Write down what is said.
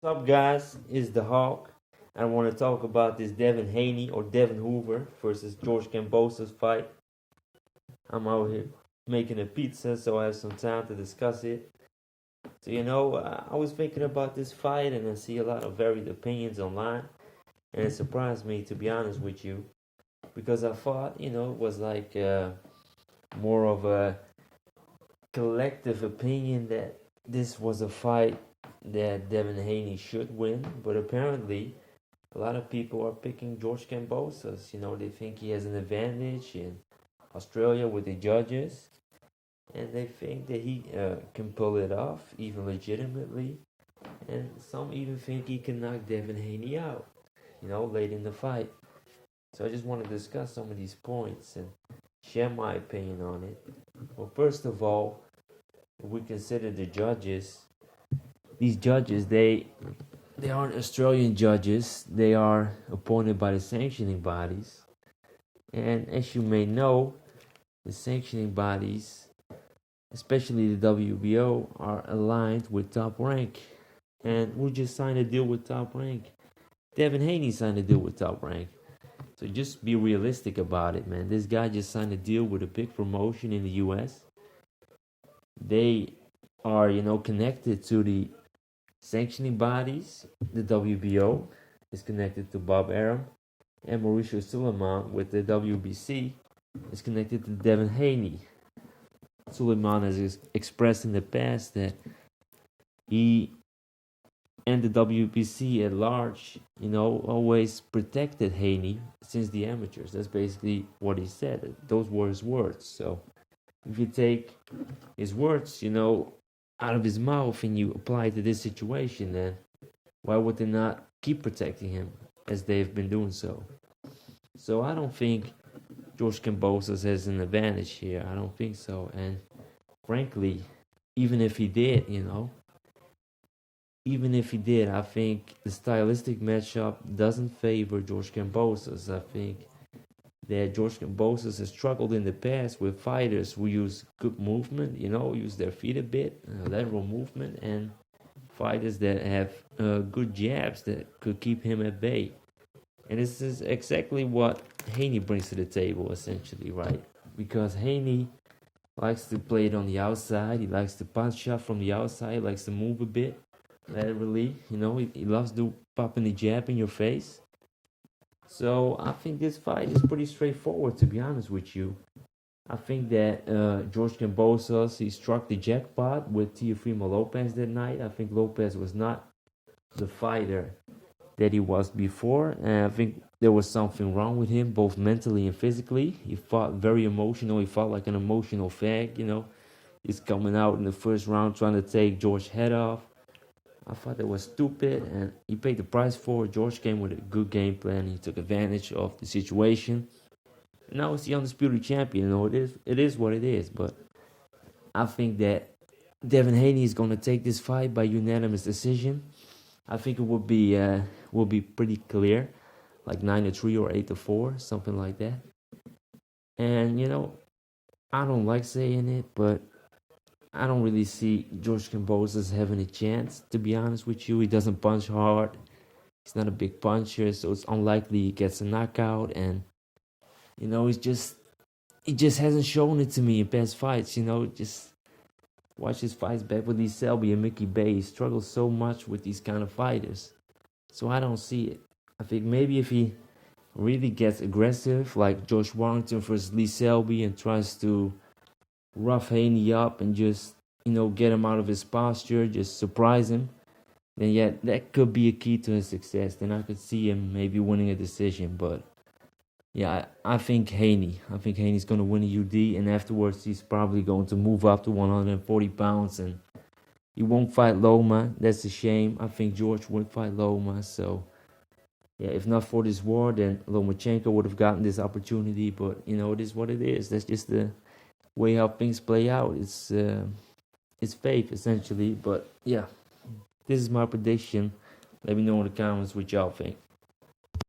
What's up, guys? It's the Hawk. I want to talk about this Devin Haney or Devin Hoover versus George Kambosos fight. I'm out here making a pizza, so I have some time to discuss it. So, I was thinking about this fight and I see a lot of varied opinions online, and it surprised me, to be honest with you, because I thought, it was like more of a collective opinion that this was a fight that Devin Haney should win, but apparently a lot of people are picking George Kambosos. They think he has an advantage in Australia with the judges, and they think that he can pull it off, even legitimately. And some even think he can knock Devin Haney out, late in the fight. So I just want to discuss some of these points and share my opinion on it. Well, first of all, if we consider the judges, these judges, they aren't Australian judges. They are appointed by the sanctioning bodies. And as you may know, the sanctioning bodies, especially the WBO, are aligned with Top Rank. And we just signed a deal with Top Rank. Devin Haney signed a deal with Top Rank. So just be realistic about it, man. This guy just signed a deal with a big promotion in the US. They are, connected to the sanctioning bodies. The WBO is connected to Bob Arum, and Mauricio Suleiman with the WBC is connected to Devin Haney. Suleiman has expressed in the past that he and the WBC at large, always protected Haney since the amateurs. That's basically what he said. Those were his words. So if you take his words, out of his mouth and you apply it to this situation, then why would they not keep protecting him as they've been doing so? So I don't think George Kambosos has an advantage here. I don't think so. And frankly, even if he did, I think the stylistic matchup doesn't favor George Kambosos. I think that George Kambosos has struggled in the past with fighters who use good movement, use their feet a bit, lateral movement, and fighters that have good jabs that could keep him at bay. And this is exactly what Haney brings to the table, essentially, right? Because Haney likes to play it on the outside. He likes to punch shot from the outside. He likes to move a bit laterally. He loves to popping the jab in your face. So I think this fight is pretty straightforward, to be honest with you. I think that George Kambosos, he struck the jackpot with Teofimo Lopez that night. I think Lopez was not the fighter that he was before. And I think there was something wrong with him, both mentally and physically. He fought very emotional. He fought like an emotional fag, He's coming out in the first round trying to take George's head off. I thought that was stupid, and he paid the price for it. George came with a good game plan. He took advantage of the situation. Now it's the undisputed champion. It is what it is. But I think that Devin Haney is going to take this fight by unanimous decision. I think it will be pretty clear, like 9-3 or 8-4, something like that. And I don't like saying it, but I don't really see George Kambosos having a chance, to be honest with you. He doesn't punch hard. He's not a big puncher, so it's unlikely he gets a knockout. And, he just hasn't shown it to me in past fights. Just watch his fights back with Lee Selby and Mickey Bay. He struggles so much with these kind of fighters. So I don't see it. I think maybe if he really gets aggressive, like Josh Warrington versus Lee Selby, and tries to rough Haney up and just, get him out of his posture, just surprise him, then yeah, that could be a key to his success. Then I could see him maybe winning a decision. But yeah, I think Haney's going to win a UD, and afterwards he's probably going to move up to 140 pounds, and he won't fight Loma. That's a shame. I think George would fight Loma. So yeah, if not for this war, then Lomachenko would have gotten this opportunity. But it is what it is. That's just the way how things play out. It's fate, essentially. But yeah, this is my prediction. Let me know in the comments what y'all think.